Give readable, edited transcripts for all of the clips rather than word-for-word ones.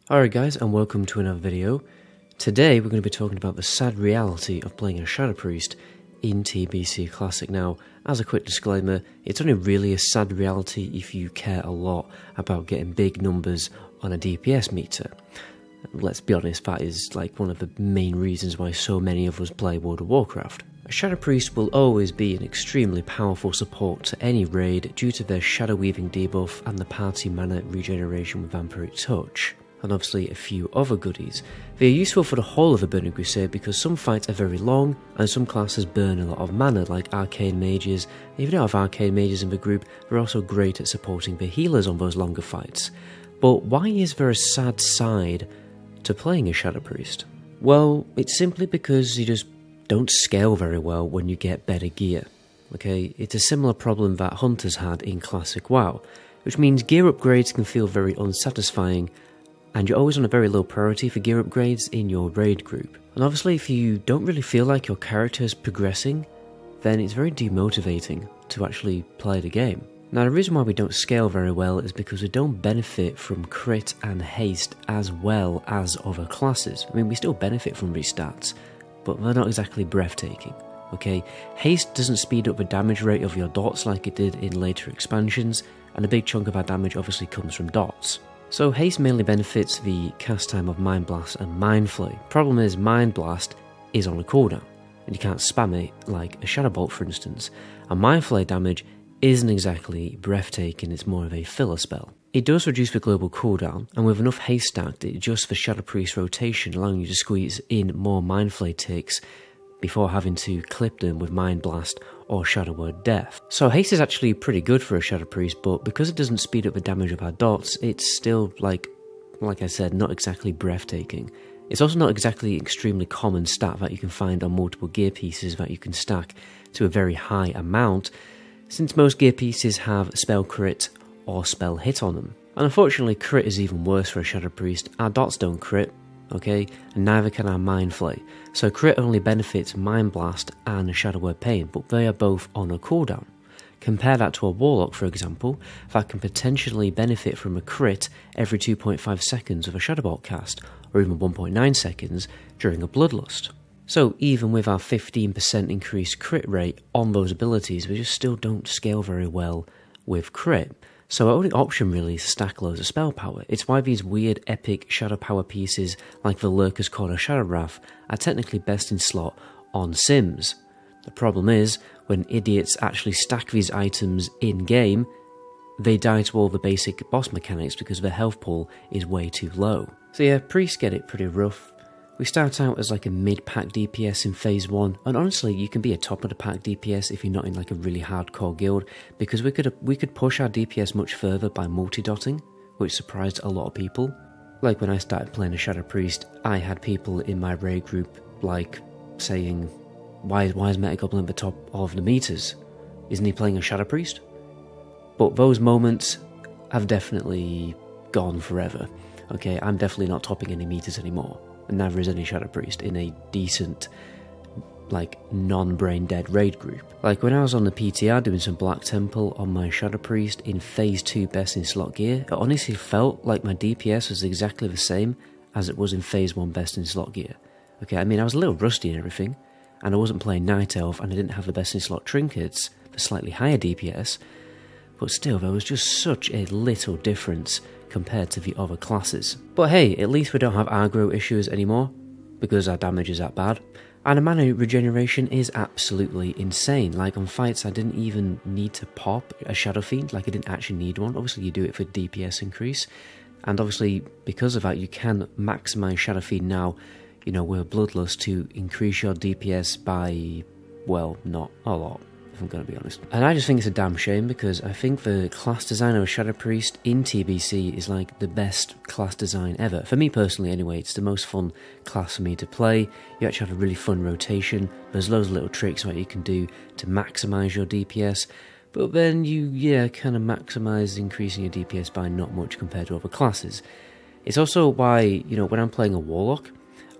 Alright guys, and welcome to another video. Today we're going to be talking about the sad reality of playing a Shadow Priest in TBC Classic. Now, as a quick disclaimer, it's only really a sad reality if you care a lot about getting big numbers on a DPS meter. Let's be honest, that is like one of the main reasons why so many of us play World of Warcraft. A Shadow Priest will always be an extremely powerful support to any raid due to their Shadow Weaving debuff and the party mana regeneration with Vampiric Touch, and obviously a few other goodies. They are useful for the whole of the Burning Crusade because some fights are very long and some classes burn a lot of mana, like Arcane Mages. If you don't have Arcane Mages in the group, they're also great at supporting the healers on those longer fights. But why is there a sad side to playing a Shadow Priest? Well, it's simply because you just don't scale very well when you get better gear. Okay, it's a similar problem that Hunters had in Classic WoW, which means gear upgrades can feel very unsatisfying, and you're always on a very low priority for gear upgrades in your raid group. And obviously if you don't really feel like your character is progressing, then it's very demotivating to actually play the game. Now the reason why we don't scale very well is because we don't benefit from crit and haste as well as other classes. I mean, we still benefit from these stats, but they're not exactly breathtaking. Okay, haste doesn't speed up the damage rate of your dots like it did in later expansions, and a big chunk of our damage obviously comes from dots. So haste mainly benefits the cast time of Mind Blast and Mind Flay. Problem is, Mind Blast is on a cooldown, and you can't spam it like a Shadow Bolt for instance, and Mind Flay damage isn't exactly breathtaking, it's more of a filler spell. It does reduce the global cooldown, and with enough haste stacked it adjusts for Shadow Priest rotation, allowing you to squeeze in more Mind Flay ticks before having to clip them with Mind Blast or Shadow Word Death. So haste is actually pretty good for a Shadow Priest, but because it doesn't speed up the damage of our dots, it's still, like I said, not exactly breathtaking. It's also not exactly extremely common stat that you can find on multiple gear pieces that you can stack to a very high amount, since most gear pieces have spell crit or spell hit on them. And unfortunately crit is even worse for a Shadow Priest. Our dots don't crit, okay, and neither can our Mind Flay. So crit only benefits Mind Blast and Shadow Word Pain, but they are both on a cooldown. Compare that to a Warlock, for example, that can potentially benefit from a crit every 2.5 seconds of a Shadow Bolt cast, or even 1.9 seconds during a Bloodlust. So even with our 15% increased crit rate on those abilities, we just still don't scale very well with crit. So our only option really is to stack loads of spell power. It's why these weird epic shadow power pieces like the Lurker's Call or Shadow Wrath are technically best in slot on Sims. The problem is, when idiots actually stack these items in-game, they die to all the basic boss mechanics because their health pool is way too low. So yeah, priests get it pretty rough. We start out as like a mid-pack DPS in phase 1, and honestly you can be a top of the pack DPS if you're not in like a really hardcore guild, because we could push our DPS much further by multi-dotting, which surprised a lot of people. Like when I started playing a Shadow Priest, I had people in my raid group like saying, why is MetaGoblin at the top of the meters? Isn't he playing a Shadow Priest? But those moments have definitely gone forever. Okay, I'm definitely not topping any meters anymore. And neither is any Shadow Priest in a decent, like, non-brain dead raid group. Like when I was on the PTR doing some Black Temple on my Shadow Priest in phase 2 best in slot gear, it honestly felt like my DPS was exactly the same as it was in phase 1 best in slot gear. Okay, I mean I was a little rusty and everything, and I wasn't playing Night Elf and I didn't have the best in slot trinkets, the slightly higher DPS, but still there was just such a little difference compared to the other classes. But hey, at least we don't have aggro issues anymore, because our damage is that bad. And the mana regeneration is absolutely insane. Like on fights I didn't even need to pop a Shadow Fiend, like I didn't actually need one. Obviously you do it for DPS increase, and obviously because of that you can maximise Shadow Fiend now, you know, with Bloodlust to increase your DPS by, well, not a lot, if I'm going to be honest. And I just think it's a damn shame, because I think the class design of a Shadow Priest in TBC is like the best class design ever. For me personally anyway, it's the most fun class for me to play. You actually have a really fun rotation, there's loads of little tricks that you can do to maximise your DPS, but then you, kind of maximise increasing your DPS by not much compared to other classes. It's also why, you know, when I'm playing a Warlock,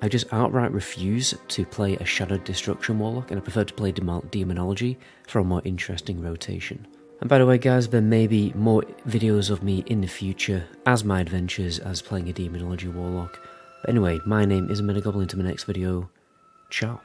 I just outright refuse to play a Shadow Destruction Warlock, and I prefer to play Demonology for a more interesting rotation. And by the way guys, there may be more videos of me in the future as my adventures as playing a Demonology Warlock. But anyway, my name is MetaGoblin. To my next video, ciao.